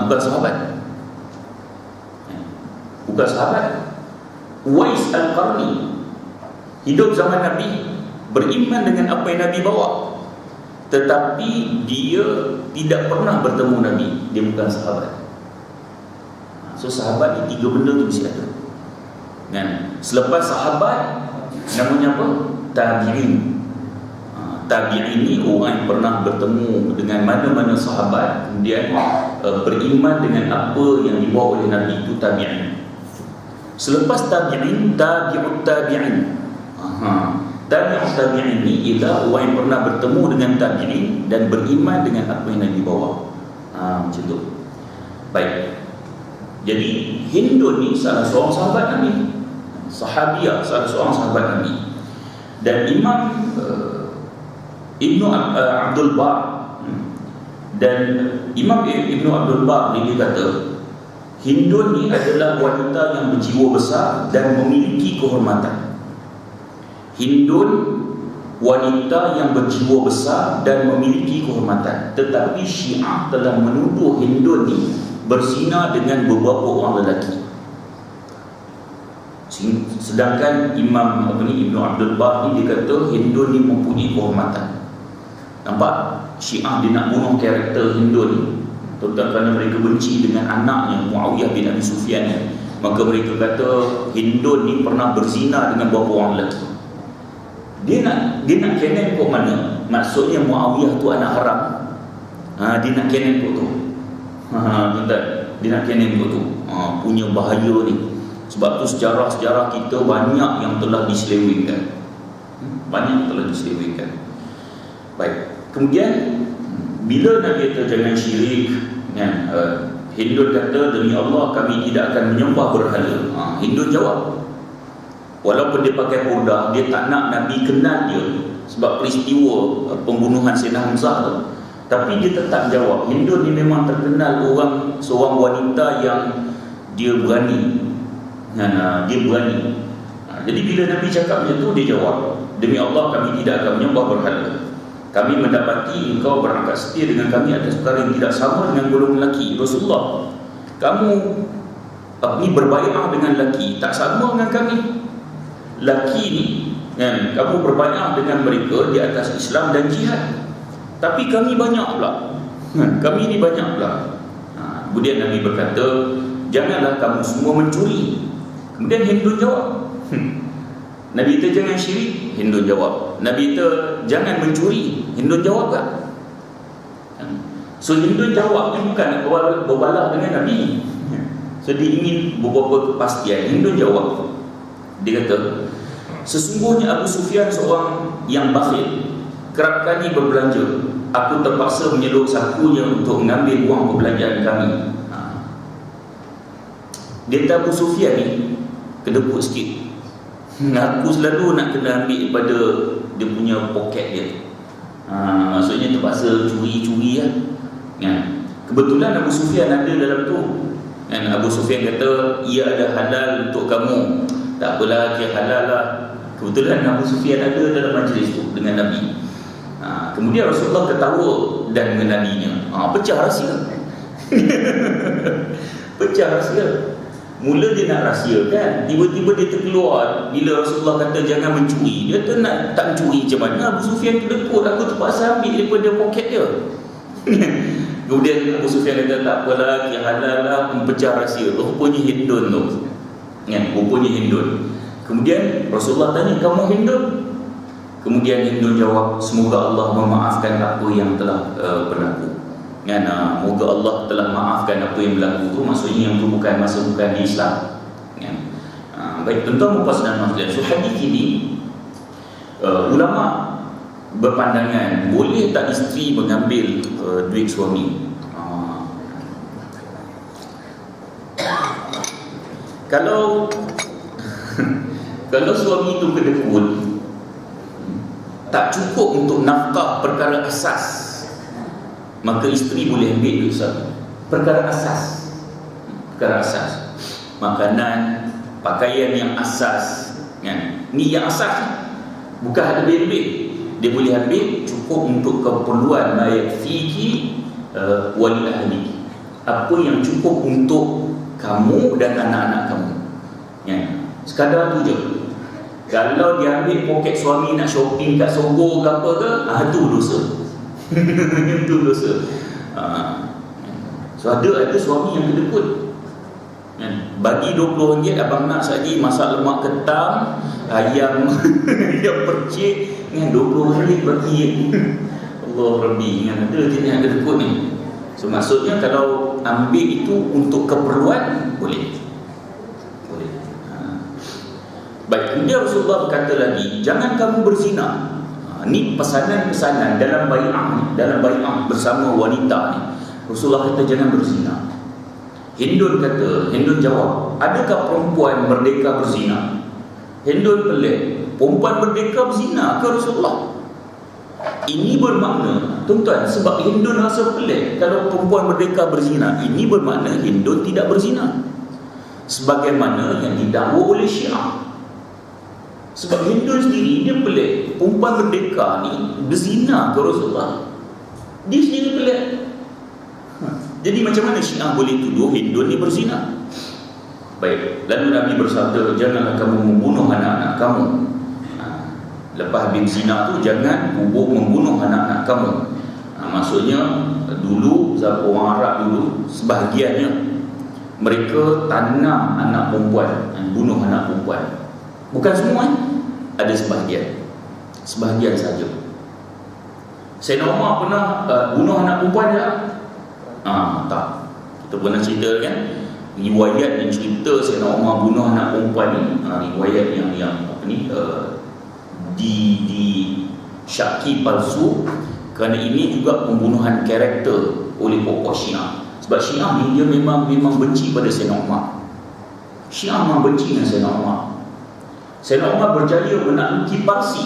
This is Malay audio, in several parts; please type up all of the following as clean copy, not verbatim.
Bukan sahabat. Bukan sahabat. Uwais Al-Qarni hidup zaman Nabi, beriman dengan apa yang Nabi bawa, tetapi dia tidak pernah bertemu Nabi. Dia bukan sahabat. So sahabat ni 3 benda tu mesti ada kan? Selepas sahabat, namanya apa? Tabi'in. Tabi'in ni orang yang pernah bertemu dengan mana-mana sahabat, kemudian beriman dengan apa yang dibawa oleh Nabi, itu tabi'in. Selepas tabi'in, tabi'ut tabi'in. Tabi'ut tabi'in ni ialah orang yang pernah bertemu dengan tabi'in dan beriman dengan apa yang Nabi bawa. Macam tu. Baik. Jadi Hindun ni salah seorang sahabat Nabi, sahabiah, salah seorang sahabat Nabi. Dan Imam Ibnu Abdul Bar dan Imam Ibnu Abdul Bar ni dia kata Hindun ni adalah wanita yang berjiwa besar dan memiliki kehormatan. Hindun wanita yang berjiwa besar dan memiliki kehormatan. Tetapi Syiah telah menuduh Hindun ni berzina dengan beberapa orang lelaki. Sedangkan Imam Ibnu Abdul Bar ni dia kata Hindun ni mempunyai kehormatan. Nampak? Syiah dia nak bunuh karakter Hindun ni, terutama kerana mereka benci dengan anaknya Muawiyah bin Abi Sufyan ni. Maka mereka kata Hindun ni pernah berzina dengan beberapa orang lelaki. Dia nak canon kok mana? Maksudnya Muawiyah tu anak haram. Dia nak canon kok tu. Dia nak canon kok tu. Punya bahaya ni. Sebab tu sejarah-sejarah kita banyak yang telah diselewengkan. Banyak yang telah diselewengkan. Baik. Kemudian bila Nabi kata jangan syirik kan, Hindun kata demi Allah kami tidak akan menyembah berhala. Hindun jawab, walaupun dia pakai burdah, dia tak nak Nabi kenal dia sebab peristiwa pembunuhan Sayyidina Hamzah tu. Tapi dia tetap jawab. Hindun ni memang terkenal seorang wanita yang dia berani. Dia berani. Jadi bila Nabi cakap macam tu, dia jawab, demi Allah kami tidak akan menyembah berhala. Kami mendapati engkau berangkat setia dengan kami atas perkara yang tidak sama dengan golongan lelaki. Rasulullah, kamu ni berbai'ah dengan lelaki, tak sama dengan kami. Lelaki ni kan, kamu berbai'ah dengan mereka di atas Islam dan jihad. Tapi kami banyak pula. Kami ni banyak pula. Kemudian Nabi berkata, janganlah kamu semua mencuri. Kemudian Hindun jawab. Nabi kata jangan syirik, Hindun jawab. Nabi kata jangan mencuri, Hindun jawab tak? So Hindun jawab ni bukan nak berbalah dengan Nabi. So dia ingin beberapa kepastian. Hindun jawab. Dia kata, sesungguhnya Abu Sufyan seorang yang bakhil, kerap kali berbelanja. Aku terpaksa menyeluk sakunya untuk mengambil wang perbelanjaan kami. Dia kata Abu Sufyan ni kedekut sikit. Aku selalu nak kena ambil pada dia punya poket dia. Maksudnya terpaksa curi-curi lah. Kebetulan Abu Sufyan ada dalam tu. Abu Sufyan kata, ia ada halal untuk kamu. Tak apalah, dia halal lah. Kebetulan Abu Sufyan ada dalam majlis tu dengan Nabi. Kemudian Rasulullah ketawa dan mengenalinya. Pecah rahsia. Pecah rahsia. Mula dia nak rahsiakan, tiba-tiba dia terkeluar bila Rasulullah kata jangan mencuri. Dia kata nak tak mencuri macam mana? Abu Sufyan kedekut, aku terpaksa ambil daripada poket dia. Kemudian Abu Sufyan kata tak apalah, dia halal lah, pecah rahsia. Rupanya Hindun tu. Rupanya Hindun. Kemudian Rasulullah tanya, kamu Hindun? Kemudian Hindun jawab, semoga Allah memaafkan apa yang telah berlaku. Moga Allah telah maafkan apa yang berlaku tu. Maksudnya yang tu bukan di Islam. Baik, tuan-tuan mupas dan makhluk. So hadis ini ulama berpandangan boleh tak isteri mengambil duit suami. Kalau suami itu kedekut, tak cukup untuk nafkah perkara asas, maka isteri boleh ambil duit suami. Perkara asas, makanan, pakaian yang asas, ni yang asas, bukan ada lebih-lebih. Dia boleh ambil cukup untuk keperluan ma yakfiki wali ahli. apa yang cukup untuk kamu dan anak-anak kamu. Ya, sekadar tu je. Kalau dia ambil poket suami nak shopping kat Sogo ke apa ke, tu dosa. Itu dosa. So ada suami yang kedekut. Bagi RM20, abang nak saja masak lemak ketam, ayam ayam percik dengan RM20 bagi. Allah Rabbi, ada jenis yang kedekut ni. So maksudnya kalau ambil itu untuk keperluan, boleh. Baik, kemudian Rasulullah berkata lagi, jangan kamu berzina. Ni pesanan-pesanan dalam bai'ah bersama wanita ni. Rasulullah kata jangan berzina. Hindun jawab, adakah perempuan merdeka berzina? Hindun pelik, perempuan merdeka berzina ke Rasulullah? Ini bermakna, tuan-tuan, sebab Hindun rasa pelik kalau perempuan merdeka berzina, ini bermakna Hindun tidak berzina, sebagaimana yang didakwa oleh Syiah. Sebab Hindun sendiri dia pelik, perempuan merdeka ni berzina ke Rasulullah, dia sendiri pelik. Jadi macam mana Syiah boleh tuduh Hindun ni berzina? Baik, lalu Nabi bersabda, janganlah kamu membunuh anak-anak kamu. Lepas habis zina tu, jangan membunuh anak-anak kamu. Maksudnya dulu, orang Arab dulu, sebahagiannya mereka tanam anak perempuan, bunuh anak perempuan. Bukan semua, ada sebahagian saja. Sayyidina Umar pernah bunuh anak perempuan tak? Tak. Kita pernah cerita kan, riwayat yang cerita Sayyidina Umar bunuh anak perempuan ni, riwayat yang apa ni, di syaki palsu, kerana ini juga pembunuhan karakter oleh pokok Syiah. Sebab Syiah ni dia memang benci pada Sayyidina Umar. Syiah memang benci dengan Sayyidina Umar. Sayyidina Umar berjaya menakluki Parsi.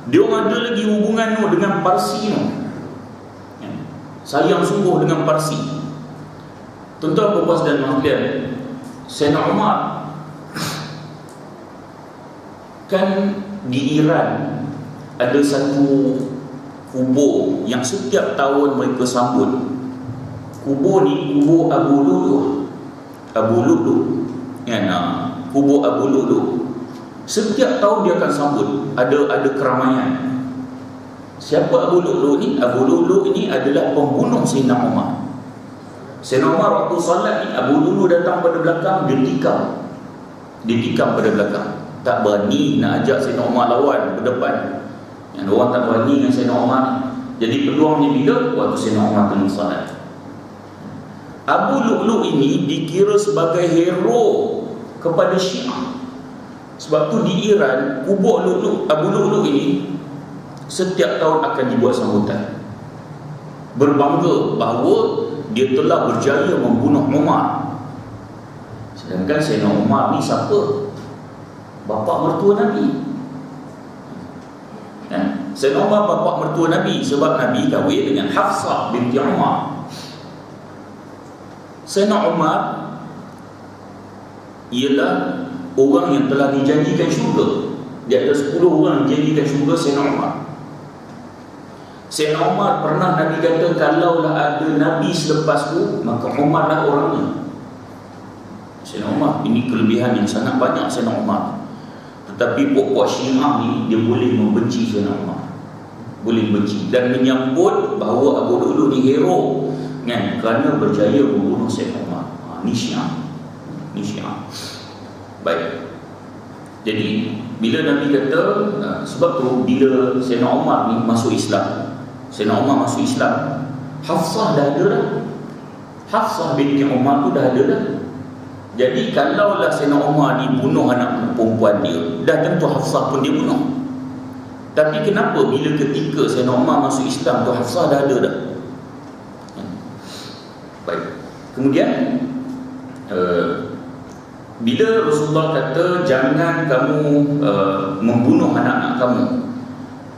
Dia orang ada lagi hubungan dengan Parsi tu. Sayang sungguh dengan Parsi. Tuan-tuan, puan-puan dan sekalian, Sayyidina Umar kan di Iran ada satu kubur yang setiap tahun mereka sambut. Kubur ni kubur Abu Lu'lu'ah. Kubur Abu Lu'lu'ah. Setiap tahun dia akan sambut, ada keramaian. Siapa Abu Lu'lu'ah ni? Abu Lu'lu'ah ini adalah pembunuh Sayyidina Umar. Sayyidina Umar waktu salat ni, Abu Lu'lu'ah datang pada belakang, dia tikam pada belakang. Tak berani nak ajak Sayyidina Umar lawan berdepan. Yang orang tak berani dengan Sayyidina Umar ni. Jadi peluangnya bila? Waktu Sayyidina Umar tengah salat. Abu Lu'lu'ah ini dikira sebagai hero kepada Syiah. Sebab tu di Iran, kubur Abu Lu'lu'ah ini setiap tahun akan dibuat sambutan, berbangga bahawa dia telah berjaya membunuh Umar. Sedangkan Sayyidina Umar ni siapa? Bapa mertua Nabi. Sayyidina Umar bapa mertua Nabi, sebab Nabi kahwin dengan Hafsah binti Umar. Sayyidina Umar ialah orang yang telah dijanjikan syurga. Dia ada 10 orang dijanjikan syurga Sayyidina Umar. Sayyidina Umar pernah Nabi kata, kalaulah ada Nabi selepasku, maka Umar lah orangnya. Sayyidina Umar, ini kelebihan yang sangat banyak Sayyidina Umar. Tetapi pokok Syiah ni, dia boleh membenci Sayyidina Umar, boleh benci dan menyambut bahawa Abu Lu'lu'ah ni hero kan, kerana berjaya membunuh Sayyidina Umar. Ni Syiah. Baik. Jadi bila Nabi kata, sebab tu bila Sayyidina Umar ni masuk Islam, Hafsah dah ada dah. Hafsah binti Umar tu dah ada dah. Jadi kalaulah Sayyidina Umar ni bunuh anak perempuan dia, dah tentu Hafsah pun dia bunuh. Tapi kenapa bila ketika Sayyidina Umar masuk Islam tu Hafsah dah ada dah? Baik. Kemudian bila Rasulullah kata jangan kamu membunuh anak-anak kamu,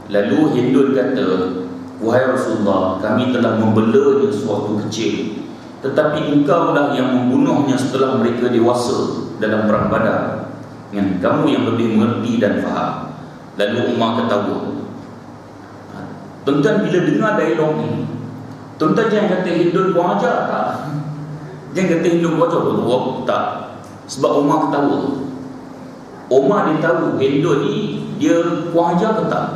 lalu Hindun kata, wahai Rasulullah, kami telah membelanya suatu kecil, tetapi engkaulah yang membunuhnya setelah mereka dewasa dalam perang Badar. Kamu yang lebih mengerti dan faham. Lalu Umar ketawa. Tuan-tuan, bila dengar dialog ni, Tuan-tuan jangan kata Hindun kurang ajar, tak. Jangan kata Hindun kurang ajar, tak. Sebab Omar ketawa. Omar dia tahu Hindun ni dia kurang ajar ke tak.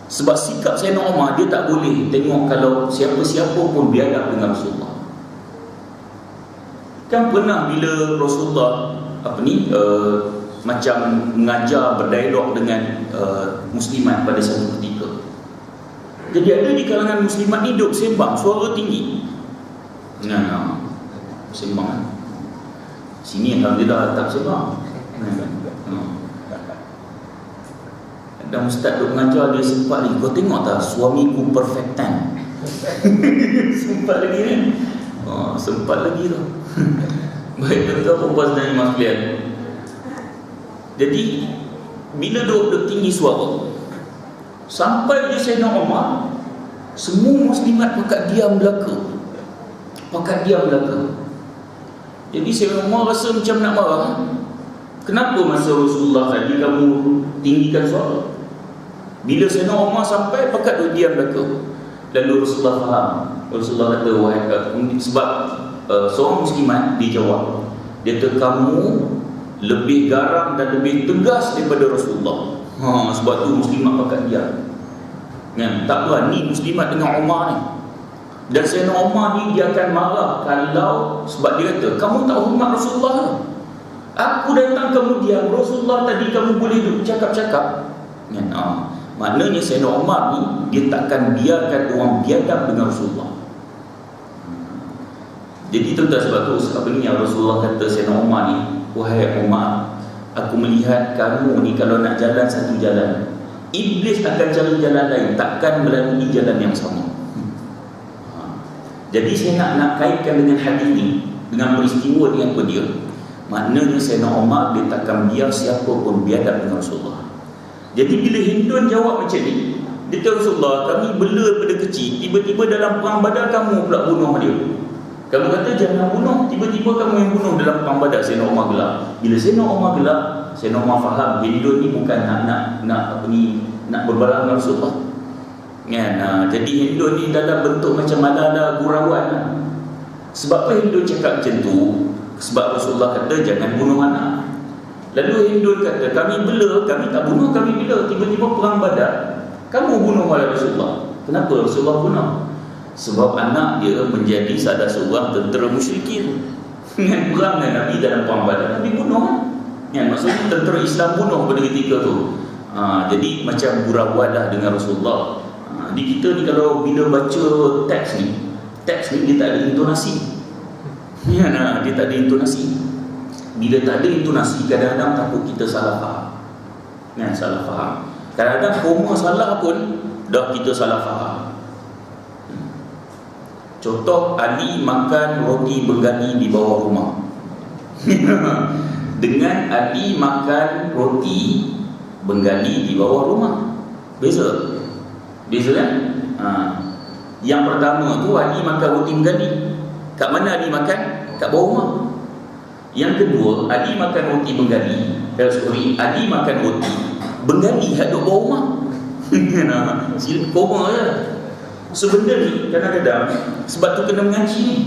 Sebab sikap Sayyidina Omar, dia tak boleh tengok kalau siapa-siapa pun biadab dengan Rasulullah. Kan pernah bila Rasulullah macam mengajar berdialog dengan muslimat pada satu ketika. Jadi ada di kalangan muslimat ni duk sembang suara tinggi. Sembang. Sini alhamdulillah tak sembang. Ada ustaz duk mengajar, dia sempat ni, kau tengok tak suamiku perfectan. Sempat lagi ni. Sempat lagi tu. Baik, tuan-tuan puan dan ibu sekalian. Jadi bila duk tinggi suara, sampai di Sayyidina Umar, semua muslimat pakat diam belaka. Jadi Sayyidina Umar rasa macam nak marah. Kenapa masa Rasulullah tadi kamu tinggikan suara? Bila Sayyidina Umar sampai, pakat duk diam belaka. Lalu Rasulullah faham. Rasulullah kata, wahai sebab seorang muslimat dijawab, dia kata kamu lebih garam dan lebih tegas daripada Rasulullah. Sebab tu muslimat pakat diam. Tak berani muslimat dengan Umar ni. Dan Sayyidina Umar ni dia akan marah kalau, sebab dia kata kamu tak hormat Rasulullah ke? Aku datang kamu diam, Rasulullah tadi kamu boleh duduk cakap-cakap. Maknanya Sayyidina Umar ni dia takkan biarkan orang biadab dengan Rasulullah. Jadi tuan-tuan, sebab tu apa ni yang Rasulullah kata Sayyidina Umar ni, wahai Umar, aku melihat kamu ni kalau nak jalan satu jalan, Iblis akan cari jalan lain, takkan melalui jalan yang sama. Jadi saya nak kaitkan dengan hadis ni, dengan peristiwa ni apa dia. Maknanya Sayyidina Umar dia takkan biar siapa pun biadab dengan Rasulullah. Jadi bila Hindun jawab macam ni, dia kata Rasulullah, kami bela daripada kecil, tiba-tiba dalam perang Badar kamu pula bunuh dia. Kamu kata jangan bunuh, tiba-tiba kamu yang bunuh dalam perang Badar. Sayyidina Umar gelak. Bila Sayyidina Umar gelak, Sayyidina Umar faham Hindun ni bukan nak berbalah dengan Rasulullah. Jadi Hindun ni dalam bentuk macam ada gurauan. Sebab apa Hindun cakap macam tu? Sebab Rasulullah kata jangan bunuh anak. Lalu Hindun kata kami bela, kami tak bunuh, kami bela. Tiba-tiba perang Badar, kamu bunuh oleh Rasulullah. Kenapa Rasulullah bunuh? Sebab anak dia menjadi salah seorang tentera musyrikin. Dengan perang dengan Nabi dalam perang Badar, Nabi bunuh. Maksudnya tentera Islam bunuh pada ketika tu. Jadi macam gurauan dah dengan Rasulullah. Di kita ni kalau bila baca teks ni dia tak ada intonasi. Dia tak ada intonasi. Bila tak ada intonasi, kadang-kadang takut kita salah faham. Salah faham. Kadang-kadang koma salah pun dah kita salah faham. Contoh, Ali makan roti Bengali di bawah rumah. Dengan Ali makan roti Bengali di bawah rumah, beza kan? Yang pertama tu Ali makan roti Bengali. Kat mana Ali makan? Kat bawah rumah. Yang kedua, Ali makan roti Bengali. Ali makan roti Bengali kat bawah rumah. Silap koma je. Sebenarnya kadang-kadang sebab tu kena mengaji ni.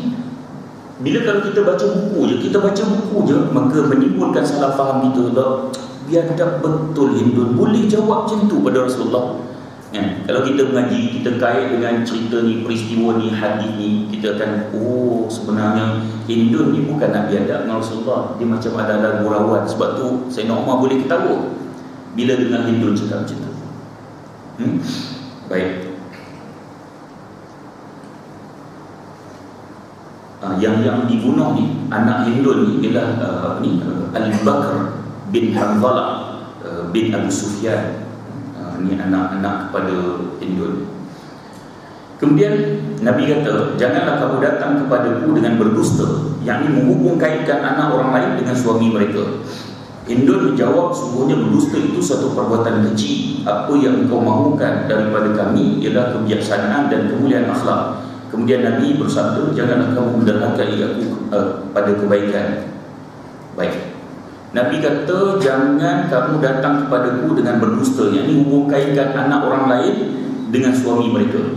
Bila kalau kita baca buku je, maka menimbulkan salah faham kita lah. Biar tak betul Hindun boleh jawab macam tu pada Rasulullah. Kalau kita mengaji, kita kait dengan cerita ni, peristiwa ni, hadis ni, kita akan sebenarnya Hindun ni bukan nak biadab dengan Rasulullah. Dia macam ada gurauan. Sebab tu Sayyidina Umar boleh ketawa bila dengar Hindun cakap macam tu. Baik. Yang dibunuh ni, anak Hindun ni ialah Al-Bakr bin Hanzalah bin Abu Sufyan. Ini anak-anak kepada Hindun. Kemudian Nabi kata, janganlah kamu datang kepadaku dengan berdusta, yakni menghubung kaitkan anak orang lain dengan suami mereka. Hindun menjawab, sungguhnya berdusta itu satu perbuatan keji. Apa yang engkau mahukan daripada kami ialah kebijaksanaan dan kemuliaan akhlak. Kemudian Nabi bersabda, janganlah kamu menderhakai aku pada kebaikan. Baik. Nabi kata, jangan kamu datang kepadaku dengan berdusta, yakni hubung kaitkan anak orang lain dengan suami mereka.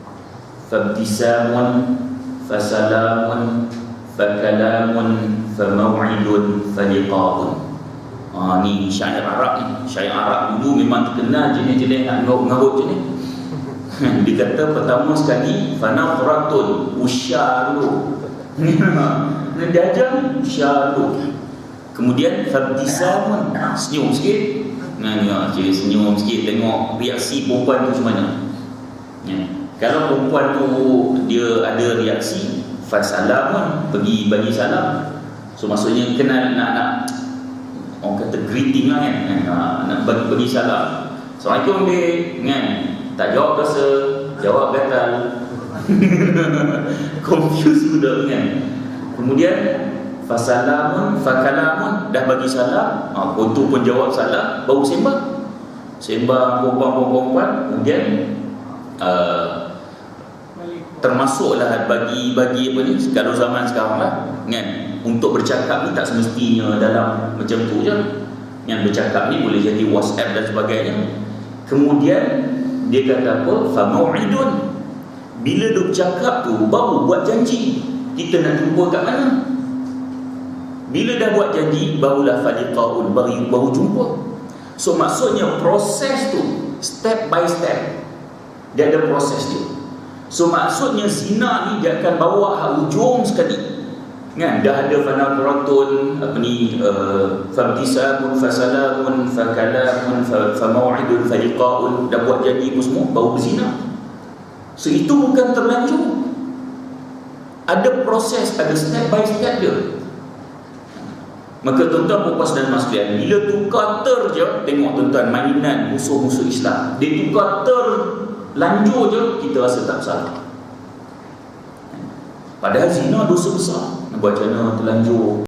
fabtisamun fasalamun fakalamun famaw'idun faliqa'un. Ni syair Arab ni. Syair Arab dulu memang terkenal jenis-jenis ngarut je ni. Dia kata pertama sekali fanafratun, usyar dulu. Dia ajar ni usyar dulu. Kemudian fabtisamun, senyum sikit. Cik senyum sikit, tengok reaksi perempuan tu macam mana. Kalau perempuan tu dia ada reaksi, fasalamun, pergi bagi salam. So maksudnya kenal, nak orang kata greeting lah kan, nak bagi salam. Assalamualaikum dek, kan? Tak jawab rasa, jawab gatal. Confused budak kan. Kemudian fasalamun, fakalamun, dah bagi salam, tu pun jawab salam, baru sembang perempuan. Kemudian termasuklah bagi apa ni, kalau zaman sekarang lah kan, untuk bercakap ni tak semestinya dalam macam tu je kan. Bercakap ni boleh jadi WhatsApp dan sebagainya. Kemudian dia kata apa, famau'idun, bila duk cakap tu baru buat janji kita nak jumpa kat mana. Bila dah buat janji, barulah faliqa'un, baru jumpa. So maksudnya proses tu step by step, dia ada proses dia. So maksudnya zina ni dia akan bawa hak ujung sekali kan. Dah ada fanaqratun, famtisamun fasalamun fakalamun famaw'idun faliqa'un, dah buat janji pun semua, baru berzina. So itu bukan terlanjur, ada proses, ada step by step dia. Maka tuan-tuan puas dan mas sekalian, bila tukar je, tengok tuan-tuan mainan musuh-musuh Islam, dia tukar lanjur je, kita rasa tak salah. Padahal zina dosa besar. Nak buat macam mana terlanjur